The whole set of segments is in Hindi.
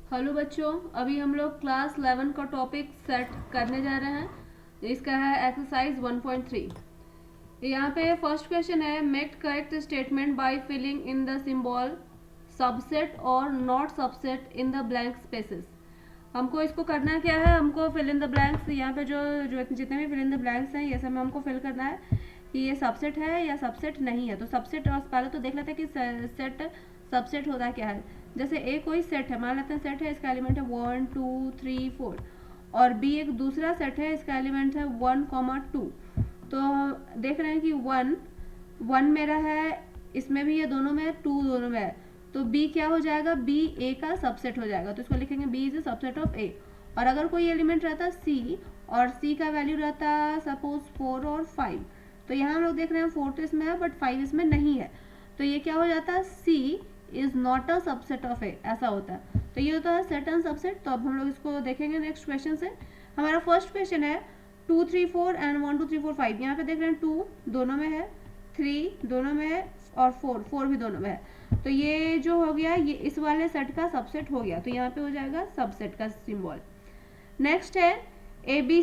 हेलो बच्चों, अभी हम लोग क्लास 11 का टॉपिक सेट करने जा रहे हैं। इसका है एक्सरसाइज 1.3। यहाँ पे फर्स्ट क्वेश्चन है, make correct statement by filling in the symbol subset or not subset in the blank spaces. हमको इसको करना क्या है, हमको फिल इन द ब्लैंक्स, यहाँ पे जो जो जितने भी फिल इन द ब्लैंक्स हैं ये सब में हमको फिल करना है कि ये सबसेट है या सबसेट नहीं है। तो सबसेट और पहले तो देख लेते हैं कि सेट सबसेट होता क्या है। जैसे ए कोई सेट है, मान लेते हैं सेट है, इसका एलिमेंट है 1 2 3 4, और बी एक दूसरा सेट है, इसका एलिमेंट है 1, 2। तो देख रहे हैं कि 1 मेरा है, इसमें भी ये दोनों में है, 2 दोनों में है, तो बी क्या हो जाएगा, बी ए का सबसेट हो जाएगा। तो इसको लिखेंगे B is a subset of A. और अगर कोई एलिमेंट रहता सी और सी का वैल्यू रहता सपोज 4 और 5, तो यहाँ हम लोग देख रहे हैं 4 तो इसमें है बट 5 इसमें नहीं है, तो ये क्या हो जाता है, C is not a subset of A, ऐसा होता है। तो ये होता है सेट एंड सबसेट। तो अब हम लोग इसको देखेंगे नेक्स्ट क्वेश्चन से। हमारा फर्स्ट क्वेश्चन है 2 3 4 एंड 1 2 3 4 5। यहाँ पे देख रहे हैं 2 दोनों में है, 3 दोनों में है और 4 भी दोनों में है। तो ये जो हो गया ये इस वाले सेट का सबसेट हो गया, तो यहाँ पे हो जाएगा सबसेट का सिंबल। नेक्स्ट है ए बी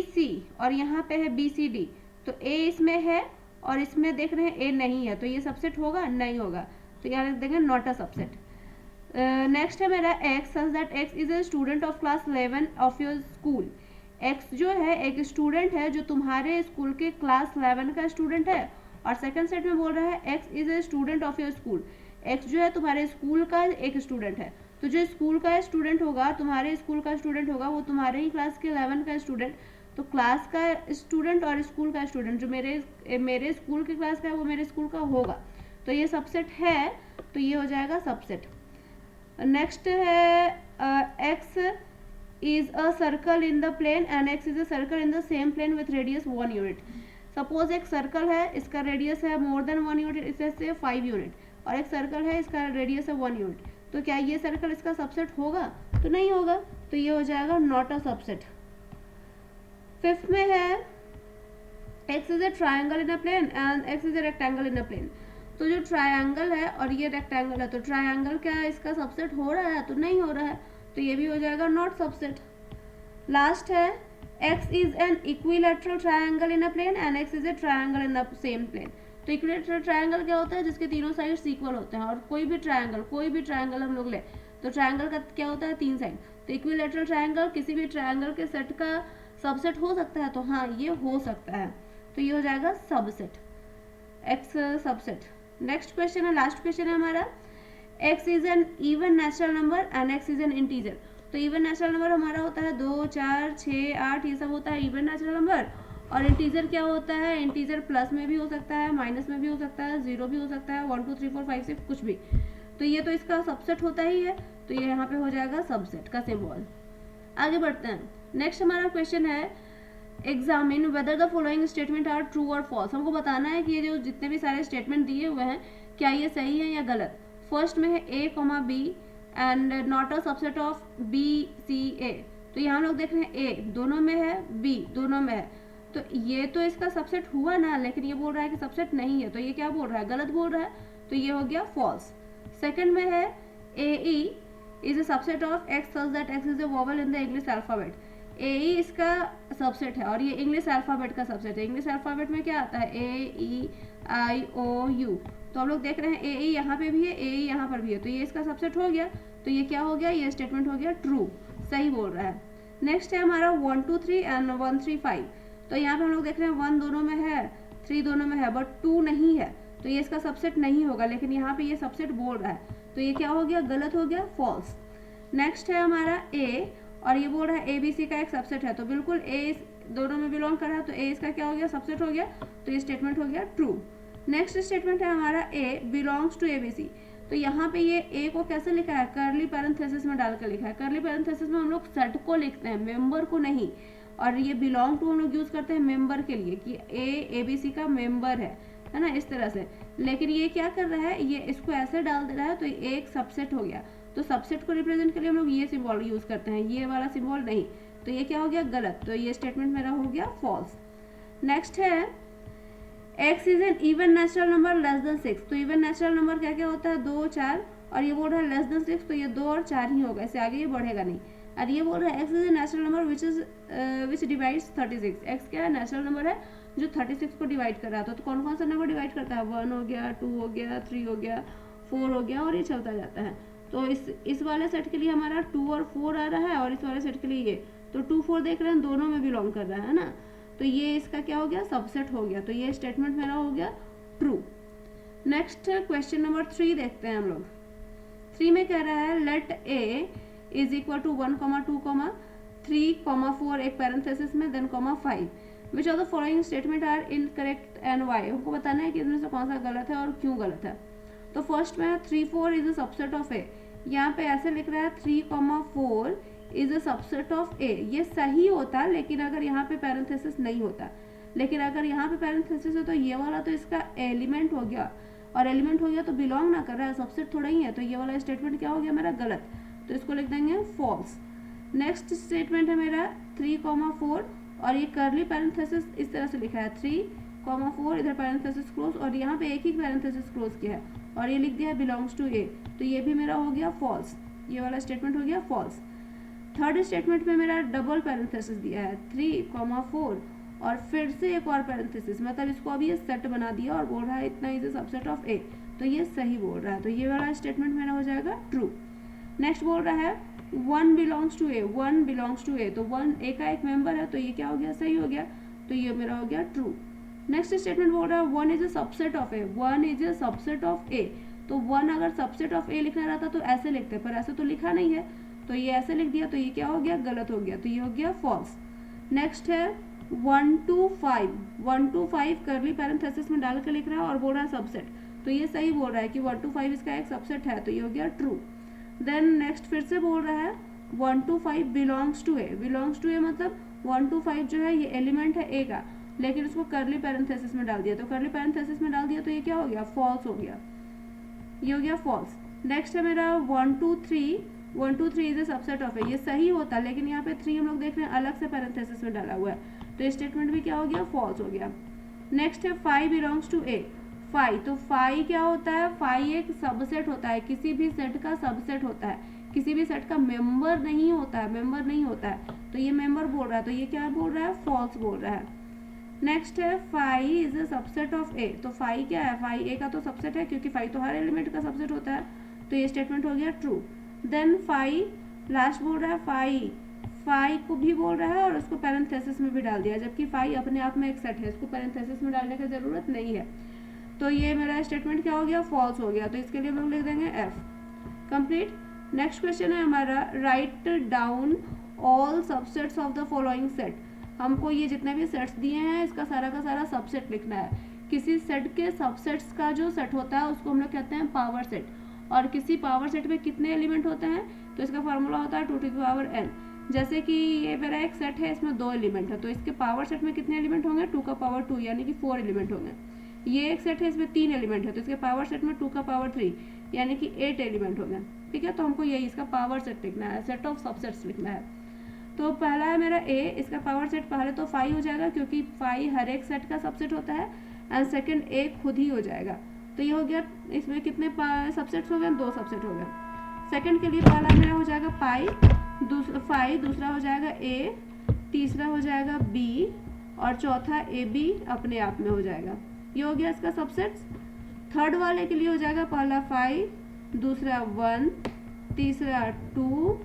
सी और यहाँ पे है बी सी डी। तो ए इसमें है और इसमें देख रहे हैं ए नहीं है, तो ये सबसेट होगा, नहीं होगा, तो यहाँ लिख देंगे नॉट अ सबसेट। नेक्स्ट है मेरा x, such that X is a student of class 11 of your school. X जो है एक स्टूडेंट है जो तुम्हारे स्कूल के क्लास 11 का स्टूडेंट है। और सेकंड सेट में बोल रहा है x is a student of your school. X जो है तुम्हारे स्कूल का एक स्टूडेंट है, तो जो स्कूल का स्टूडेंट होगा, तुम्हारे स्कूल का स्टूडेंट होगा, वो तुम्हारे ही क्लास के 11 का स्टूडेंट। तो क्लास का स्टूडेंट और स्कूल का स्टूडेंट जो मेरे स्कूल के क्लास का है वो मेरे स्कूल का होगा, तो ये सबसेट है, तो ये हो जाएगा सबसेट। नेक्स्ट है x is a circle in the plane and x is a circle in the same plane with radius 1 unit. Suppose एक सर्कल है, इसका रेडियस है मोर देन 1 यूनिट, इसे से 5 यूनिट, और एक सर्कल है इसका रेडियस है 1 यूनिट, तो क्या ये सर्कल इसका सबसेट होगा, तो नहीं होगा, तो ये हो जाएगा नॉट अ सबसेट। फिफ्थ में है x is a triangle in a plane and x is a rectangle in a plane। तो जो ट्रायंगल है और ये रेक्टेंगल है, तो ट्रायंगल क्या इसका सबसेट हो रहा है, तो नहीं हो रहा है, तो ये भी हो जाएगा नॉट सबसेट। लास्ट है x is an equilateral triangle in a plane and x is a triangle in the same plane. तो इक्विलेटरल ट्रायंगल क्या होता है, जिसके तीनों साइड्स इक्वल होते हैं। और कोई भी ट्रायंगल हम लोग ले, तो ट्रायंगल का क्या होता है, 3 साइड। तो इक्विलेटरल ट्रायंगल किसी भी ट्रायंगल के सेट का सबसेट हो सकता है, तो हाँ ये हो सकता है, तो ये हो जाएगा subset, x subset. Next question है, लास्ट क्वेश्चन है हमारा, x is N even natural number and x is N integer. तो इवन नेचुरल नंबर हमारा होता है 2 4 6 8, ये सब होता है इवन नेचुरल नंबर। और इंटीजर क्या होता है, इंटीजर प्लस में भी हो सकता है, माइनस में भी हो सकता है, 0 भी हो सकता है, 1 2 3 4 5 6 कुछ भी। तो ये तो इसका सबसेट होता ही है, तो ये यहाँ पे हो जाएगा सबसेट का सिंबल। आगे बढ़ते हैं। नेक्स्ट हमारा क्वेश्चन है, examine whether the following statement are true और फॉल्स। हमको बताना है कि ये जो जितने भी सारे स्टेटमेंट दिए हुए हैं क्या ये सही है या गलत। फर्स्ट में है A comma B and not a subset of B C A. तो यहाँ हम लोग देख रहे हैं ए दोनों में है, बी दोनों में है, तो ये तो इसका सबसेट हुआ ना, लेकिन ये बोल रहा है कि सबसेट नहीं है, तो ये क्या बोल रहा है, गलत बोल रहा है, तो ये हो गया फॉल्स। सेकंड में है A E is a subset of X such that X is a vowel in the English alphabet. A E इसका सबसेट है और ये इंग्लिश अल्फाबेट का सबसेट है। इंग्लिश अल्फाबेट में क्या आता है, A E I O you, तो हम लोग देख रहे हैं ए ई यहाँ पे भी है, ए ई यहाँ पर भी है, तो ये इसका सबसेट हो गया, तो ये क्या हो गया, ये स्टेटमेंट हो गया ट्रू, सही बोल रहा है। नेक्स्ट है हमारा 1 2 3 एंड 1 3 5। तो यहाँ पे हम लोग देख रहे हैं 1 दोनों में है, 3 दोनों में है, बट 2 नहीं है, तो ये इसका सबसेट नहीं होगा, लेकिन यहाँ पे ये सबसेट बोल रहा है, तो ये क्या हो गया, गलत हो गया, फॉल्स। नेक्स्ट है हमारा ए और ये बोल रहा है ए बी सी का एक सबसेट है, तो बिल्कुल ए दोनों में बिलोंग कर रहा है, तो ए इसका क्या हो गया, सबसेट हो गया, तो ये स्टेटमेंट हो गया ट्रू। नेक्स्ट स्टेटमेंट है हमारा A belongs to A B C. तो यहाँ पे ये ए को कैसे लिखा है, कर्ली पैरेंथेसिस में डालकर लिखा है। कर्ली पैरेंथेसिस में हम लोग सेट को लिखते हैं, मेंबर को नहीं, और ये बिलोंग टू हम लोग यूज करते हैं मेंबर के लिए कि ए बी सी का मेंबर है ना, इस तरह से। लेकिन ये क्या कर रहा है, ये इसको ऐसे डाल दे रहा है, तो ये एक सबसेट हो गया, तो सबसेट को रिप्रेजेंट के लिए हम लोग ये सिंबल यूज करते हैं, ये वाला सिंबल नहीं, तो ये क्या हो गया, गलत, तो ये स्टेटमेंट मेरा हो गया फॉल्स। नेक्स्ट है x is N even natural number less than 6। तो इवन नेचुरल नंबर क्या क्या होता है, 2 4 और ये बोल रहा है लेस देन 6, तो ये 2 और 4 ही होगा, इससे आगे ये बढ़ेगा नहीं। और ये बोल रहा है x is a natural number which divides 36। x क्या है, नेचुरल नंबर है जो 36 को डिवाइड कर रहा था। तो कौन कौन सा नंबर डिवाइड करता है, 1 हो गया, 2 हो गया, 3 हो गया, 4 हो गया, और ये चलता जाता है। तो इस वाले सेट के लिए हमारा 2 और 4 आ रहा है, और इस वाले सेट के लिए ये, तो 2 4 देख रहे हैं, दोनों में बिलोंग कर रहा है ना, तो ये इसका क्या हो गया, सबसेट हो गया। तो ये स्टेटमेंट मेरा हो गया ट्रू। नेक्स्ट क्वेश्चन नंबर 3 देखते हैं हम लोग। 3 में कह रहा है let a is equal to 1, 2, 3, 4 एक पैरेंथेसिस में, then 5 which of the following statement are incorrect and why. हमको बताना है कि इसमें से कौन सा गलत है और क्यों गलत है। तो फर्स्ट में 3 4 इज अ सबसेट ऑफ ए। यहाँ पे ऐसे लिख रहा है 3, 4 is a subset of A. ये सही होता लेकिन अगर यहाँ पे पैरेंथेसिस नहीं होता, लेकिन अगर यहाँ पे पैरेंथेसिस है तो ये वाला तो इसका एलिमेंट हो गया, और एलिमेंट हो गया तो बिलोंग ना कर रहा है, सबसेट थोड़ा ही है, तो ये वाला स्टेटमेंट क्या हो गया मेरा गलत, तो इसको लिख देंगे फॉल्स। नेक्स्ट स्टेटमेंट है मेरा 3, 4 और ये कर्ली पैरेंथेसिस इस तरह से लिखा है 3, 4 इधर पैरेंथेसिस क्लोज, और यहाँ पे एक ही पैरेंथेसिस क्लोज किया है और ये लिख दिया है बिलोंग्स टू ए, तो ये भी मेरा हो गया फॉल्स, ये वाला स्टेटमेंट हो गया फॉल्स। थर्ड स्टेटमेंट में मेरा डबल पैरेंथेसिस दिया है 3, 4 और फिर से एक और पैरेंथेसिस, मतलब इसको अभी ये सेट बना दिया और बोल रहा है इतना is a subset of A, तो ये सही बोल रहा है, तो ये वाला स्टेटमेंट मेरा हो जाएगा ट्रू। नेक्स्ट बोल रहा है 1 belongs to A, 1 belongs to A, तो 1 ए का एक मेंबर है, तो ये क्या हो गया, सही हो गया, तो ये मेरा हो गया ट्रू। नेक्स्ट स्टेटमेंट बोल रहा है 1 is a subset of A, 1 is a subset of A, तो 1 अगर सबसेट ऑफ ए लिखना रहता तो ऐसे लिखते, पर ऐसे तो लिखा नहीं है, तो ये ऐसे लिख दिया, तो ये क्या हो गया, गलत हो गया, तो ये हो गया फॉल्स। नेक्स्ट है 1 to 5 कर्ली पैरेंथेसिस में डाल के लिख रहा है और बोल रहा है सबसेट, तो ये सही बोल रहा है कि 1 to 5 इसका एक सबसेट है, तो ये हो गया ट्रू। देन नेक्स्ट फिर से बोल रहा है 1 to 5 belongs to A, belongs to A मतलब 1 to 5 जो है ये एलिमेंट है ए का, लेकिन उसको कर्ली पैरेंथेसिस में डाल दिया, तो कर्ली पैरेंथेसिस में डाल दिया तो ये क्या हो गया, फॉल्स हो गया, ये हो गया फॉल्स। नेक्स्ट है मेरा 1 to 3 is a subset of A, ये सही होता लेकिन यहाँ पे 3 हम लोग देख रहे हैं अलग से पैरेंथेसिस में डाला हुआ है, तो स्टेटमेंट भी क्या हो गया, फॉल्स हो गया। नेक्स्ट है 5 बिलोंग्स टू ए, 5, तो 5 क्या होता है, 5 एक सबसेट होता है, किसी भी सेट का सबसेट होता है, किसी भी सेट का मेंबर नहीं होता है, मेंबर नहीं होता है, तो ये मेंबर बोल रहा है, तो ये क्या बोल रहा है, फॉल्स बोल रहा है। नेक्स्ट है 5 is a subset of A, तो 5 क्या है, 5 ए का तो सबसेट है क्योंकि 5 तो हर एलिमेंट का सबसेट होता है, तो ये स्टेटमेंट हो गया ट्रू। देन 5 लास्ट बोल रहा है 5 को भी बोल रहा है और उसको पैरेंथेसिस में भी डाल दिया, जबकि 5 अपने आप में एक सेट है, इसको पैरेंथेसिस में डालने की जरूरत नहीं है, तो ये मेरा स्टेटमेंट क्या हो गया, फॉल्स हो गया, तो इसके लिए हम लोग लिख देंगे एफ। कंप्लीट। नेक्स्ट क्वेश्चन है हमारा write down all subsets of the following set. हमको ये जितने भी सेट्स दिए हैं इसका सारा का सारा सबसेट लिखना है। किसी सेट के सबसेट्स का जो सेट होता है उसको हम लोग कहते हैं पावर सेट, और किसी पावर सेट में कितने एलिमेंट होते हैं, तो इसका फार्मूला होता है 2 to the power n। जैसे कि ये मेरा एक सेट है, इसमें 2 एलिमेंट है, तो इसके पावर सेट में कितने एलिमेंट होंगे, 2 का पावर 2 यानी कि 4 एलिमेंट होंगे। ये एक सेट है, इसमें 3 एलिमेंट है, तो इसके पावर सेट में 2 का पावर 3 यानी कि 8 एलिमेंट होंगे। ठीक है, तो हमको यही इसका पावर सेट लिखना है, सेट ऑफ सबसेट्स लिखना है। तो पहला है मेरा ए, इसका पावर सेट पहले तो 5 हो जाएगा क्योंकि 5 हर एक सेट का सबसेट होता है, एंड सेकंड ए खुद ही हो जाएगा, तो ये हो गया। इसमें कितने सबसेट्स हो गए, 2 सबसेट हो गए। सेकंड के लिए पहला मेरा हो जाएगा पाई, 5, दूसरा हो जाएगा ए, तीसरा हो जाएगा बी, और चौथा ए बी अपने आप में हो जाएगा, ये हो गया इसका सबसेट्स। थर्ड वाले के लिए हो जाएगा पहला 5, दूसरा 1, तीसरा 2,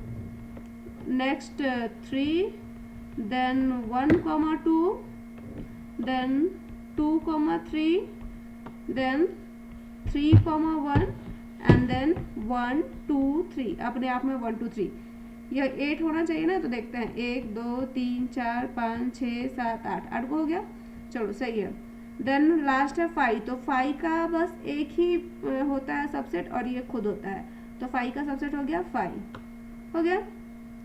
next 3, then 1, 2, then 2, 3, then 3, 1 and then 1, 2, 3 अपने आप में 1, 2, 3। यह 8 होना चाहिए ना, तो देखते हैं 1, 2, 3, 4, 5, 6, 7, 8 को हो गया, चलो सही है। देन लास्ट है 5, तो 5 का बस एक ही होता है सबसेट और ये खुद होता है, तो 5 का सबसेट हो गया 5 हो गया।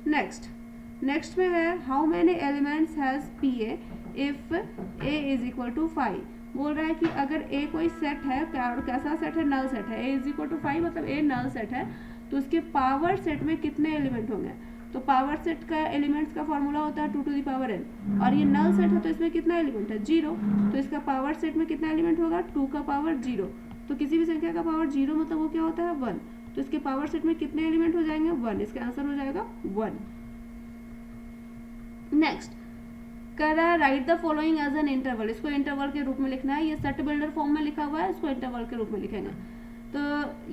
नेक्स्ट में है how many elements has P A if A is equal to 5। बोल रहा है कि अगर ए कोई सेट है, कैसा सेट है, नल सेट है, ए इज इक्वल टू 5 मतलब ए नल सेट है, तो उसके पावर सेट में कितने एलिमेंट होंगे, तो पावर सेट का एलिमेंट्स का फॉर्मूला होता है 2 to the power n, और ये नल सेट है तो इसमें कितना एलिमेंट है, 0, तो इसका पावर सेट में कितना एलिमेंट होगा, 2 का पावर 0, तो किसी भी संख्या का पावर 0 मतलब वो क्या होता है 1, तो इसके पावर सेट में कितने एलिमेंट हो जाएंगे? 1। इसका आंसर हो जाएगा 1। नेक्स्ट कह रहा है write the following as an interval. इसको इंटरवल के रूप में लिखना है। ये सेट बिल्डर फॉर्म में लिखा हुआ है, इसको इंटरवल के रूप में लिखेंगे। तो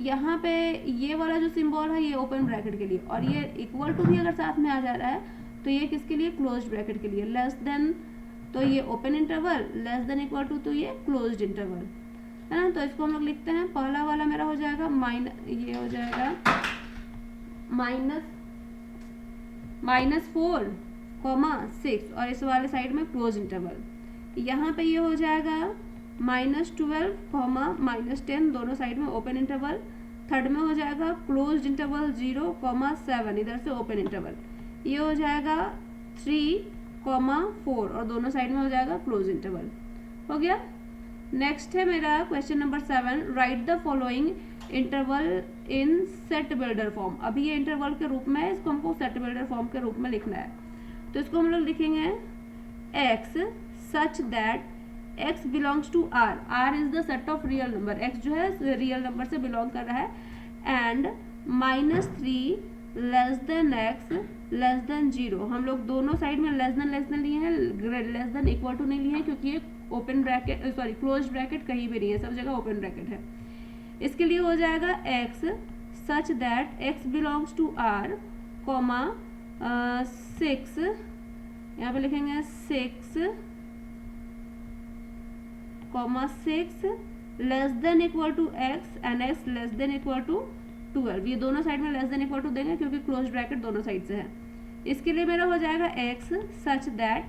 यहाँ पे ये वाला जो सिंबल है ये ओपन ब्रैकेट के लिए, और ये इक्वल टू भी अगर साथ में आ जा रहा है तो ये किसके लिए? क्लोज्ड ब्रैकेट के लिए। लेस देन तो ये open interval, less than equal to तो ये क्लोज्ड इंटरवल, है ना। तो इसको हम लोग लिखते हैं, पहला वाला मेरा हो जाएगा ये हो जाएगा -4,6 और इस वाले साइड में क्लोज इंटरवल। यहाँ पे ये हो जाएगा -12, -10 दोनों साइड में ओपन इंटरवल। थर्ड में हो जाएगा क्लोज इंटरवल 0,7 इधर से ओपन इंटरवल। ये हो जाएगा 3,4 और दोनों साइड में हो जाएगा क्लोज इंटरवल। हो गया। नेक्स्ट है मेरा question number 7, right the following interval in set builder form. अभी ये इंटरवल के रूप में है, इसको हमको सेट बिल्डर फॉर्म के रूप में लिखना है। तो इसको हम लोग लिखेंगे x such that x belongs to r। r is the set of real number, x जो है रियल नंबर से बिलोंग कर रहा है। And -3 less than x less then 0। हम लोग दोनों साइड में लेस देन लिए हैं, लेस देन इक्वल टू नहीं लिए हैं, क्योंकि ये open bracket sorry close bracket कहीं भी नहीं है, सब जगह ओपन ब्रैकेट है। इसके लिए हो जाएगा x such that x belongs to r, 6 यहाँ पे लिखेंगे 6, 6 less than equal to x and x less than equal to 12। ये दोनों साइड में लेस देन इक्वल टू देंगे क्योंकि क्लोज ब्रैकेट दोनों साइड से है। इसके लिए मेरा हो जाएगा x such that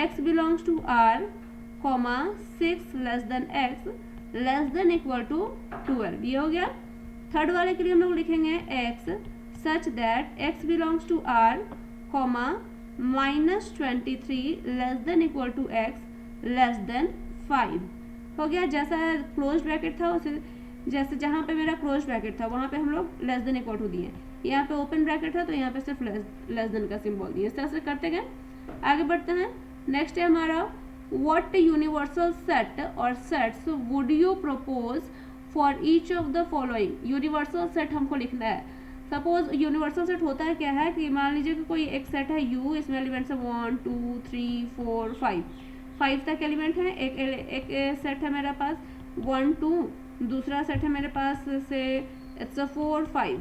x belongs to r, 6 less than x less than equal to 12। ये हो गया। थर्ड वाले के लिए हम लोग लिखेंगे x such that x belongs to r, -23 less than equal to x less than 5। हो गया। जैसा क्लोज ब्रैकेट था उसे जैसे जहाँ पे मेरा क्लोज ब्रैकेट था वहाँ पे हम लोग लेस देन इक्वल टू दिए, यहाँ पे ओपन ब्रैकेट था तो यहाँ पे सिर्फ लेस देन का सिंबल दिए। इस तरह से करते गए। आगे बढ़ते हैं। नेक्स्ट है हमारा व्हाट यूनिवर्सल सेट और sets would you propose for each of the following. Universal set हमको लिखना है। सपोज यूनिवर्सल सेट होता है क्या है कि मान लीजिए कि कोई एक सेट है U, इसमें एलिमेंट्स है 1 2 3 4 5 तक एलिमेंट है। एक सेट है मेरे पास 1 2, दूसरा सेट है मेरे पास से इट्स 4 5।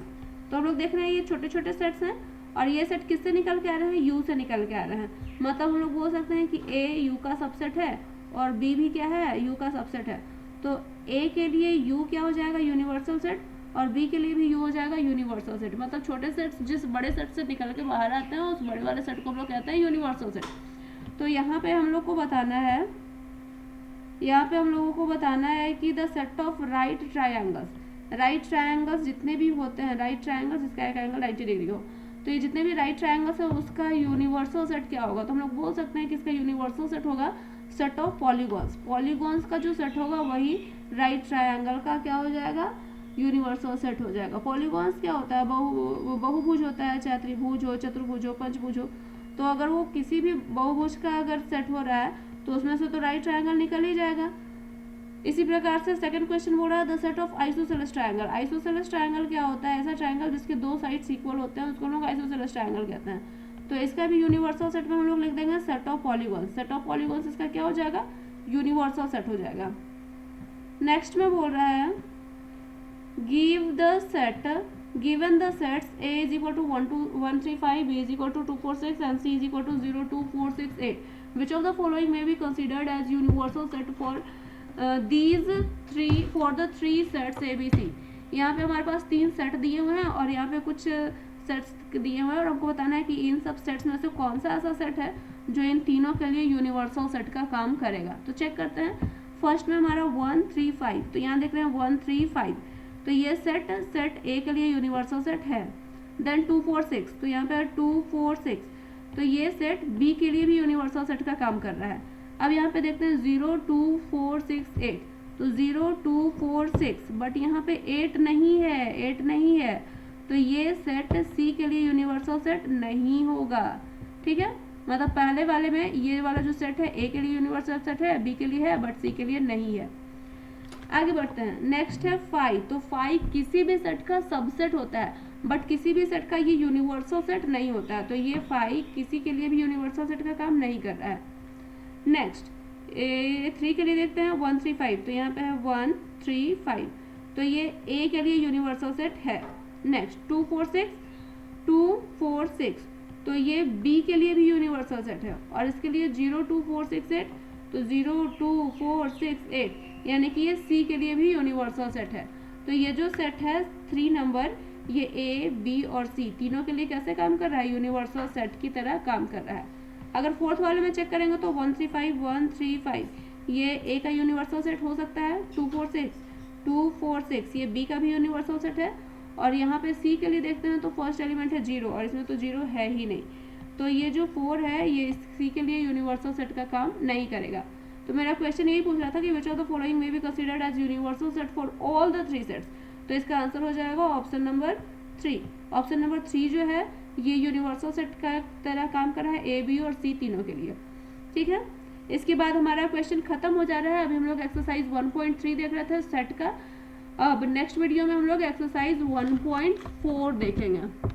तो हम लोग देख रहे हैं ये छोटे छोटे सेट्स हैं और ये सेट किससे निकल के आ रहे हैं? U से निकल के आ रहे हैं। मतलब हम लोग बोल सकते हैं कि A U का सबसेट है और B भी क्या है? U का सबसेट है। तो A के लिए U क्या हो जाएगा? यूनिवर्सल सेट, और B के लिए भी U हो जाएगा यूनिवर्सल सेट। मतलब छोटे सेट्स जिस बड़े सेट से निकल के बाहर आते हैं उस बड़े वाले सेट को हम लोग कहते हैं यूनिवर्सल सेट। तो यहाँ पे हम लोग को बताना है कि the set of right triangles जितने भी होते हैं, राइट ट्रायंगल्स जिसका एक एंगल 90 डिग्री हो, तो ये जितने भी राइट ट्रायंगल्स है उसका यूनिवर्सल सेट क्या होगा? तो हम लोग बोल सकते हैं कि इसका यूनिवर्सल सेट होगा सेट ऑफ पॉलीगॉन्स का जो सेट होगा वही राइट ट्रायंगल का क्या हो जाएगा? यूनिवर्सल सेट हो जाएगा। पॉलीगॉन्स क्या होता है? बहुभुज होता है, चाहे त्रिभुज हो, चतुर्भुज हो, पंचभुज हो। तो अगर वो किसी भी बहुभुज का अगर सेट हो रहा है तो उसमें से तो राइट ट्रायंगल निकल ही जाएगा। इसी प्रकार से सेकंड क्वेश्चन बोल रहा है the set of isosceles triangle. Isosceles triangle क्या होता है? ऐसा ट्रायंगल जिसके दो साइड्स इक्वल होते हैं उसको लोग आइसोसेलेस ट्रायंगल कहते हैं। तो इसका भी यूनिवर्सल सेट में हम लोग लिख देंगे सेट ऑफ पॉलीगॉन्स इसका क्या हो जाएगा? यूनिवर्सल सेट हो जाएगा। नेक्स्ट में बोल रहा है given the sets A is equal to 1 2 1 3 5, B is equal to 2 4 6 and C is equal to 0 2 4 6 8, which of the following may be considered as universal set for the three sets A B C। यहाँ पे हमारे पास 3 सेट दिए हुए हैं और यहाँ पे कुछ सेट्स दिए हुए हैं और हमको बताना है कि इन सब सेट्स में से कौन सा ऐसा सेट है जो इन तीनों के लिए यूनिवर्सल सेट का काम करेगा। तो चेक करते हैं। फर्स्ट में हमारा 1 3 5, तो यहाँ देख रहे हैं 1 3 5, तो ये सेट ए के लिए यूनिवर्सल सेट है। देन 2 4 6, तो यहाँ पे 2 4 6, तो ये सेट बी के लिए भी यूनिवर्सल सेट का काम कर रहा है। अब यहाँ पे देखते हैं 0 2 4 6 8, तो 0 2 4 6, बट यहाँ पे 8 नहीं है, तो ये सेट सी के लिए यूनिवर्सल सेट नहीं होगा। ठीक है, मतलब पहले वाले में ये वाला जो सेट है ए के लिए यूनिवर्सल सेट है, बी के लिए है, बट सी के लिए नहीं है। आगे बढ़ते हैं। नेक्स्ट है फाई। तो फाई किसी भी सेट का सबसेट होता है, बट किसी भी सेट का ये यूनिवर्सल सेट नहीं होता है, तो ये फाई किसी के लिए भी यूनिवर्सल सेट का काम नहीं कर रहा है। नेक्स्ट 3 के लिए देखते हैं 1 3 5। तो यहाँ पे है 1 3 5, तो ये ए के लिए यूनिवर्सल सेट है। नेक्स्ट 2 4 6 2 4 6, तो ये बी के लिए भी यूनिवर्सल सेट है। और इसके लिए 0 2 4 6 8, तो 0 2 4 6 8, यानी कि ये सी के लिए भी यूनिवर्सल सेट है। तो ये जो सेट है 3 नंबर, ये ए बी और सी तीनों के लिए कैसे काम कर रहा है, यूनिवर्सल सेट की तरह काम कर रहा है। अगर फोर्थ वाले में चेक करेंगे तो 1 3 5 1 3 5, ये ए का यूनिवर्सल सेट हो सकता है। 2 4 6 2 4 6, ये बी का भी यूनिवर्सल सेट है। और यहाँ पे सी के लिए देखते हैं तो फर्स्ट एलिमेंट है 0, और इसमें तो 0 है ही नहीं, तो ये जो 4 है ये सी के लिए यूनिवर्सल सेट का काम नहीं करेगा। तो मेरा क्वेश्चन यही पूछ रहा था कि which of the following may be considered as universal set for all the 3 sets. तो इसका आंसर हो जाएगा ऑप्शन नंबर 3। ऑप्शन नंबर 3 जो है ये यूनिवर्सल सेट का तरह काम कर रहा है ए बी और सी तीनों के लिए। ठीक है, इसके बाद हमारा क्वेश्चन खत्म हो जा रहा है। अभी हम लोग एक्सरसाइज 1.3 देख रहे थे सेट का। अब नेक्स्ट वीडियो में हम लोग एक्सरसाइज 1.4 देखेंगे।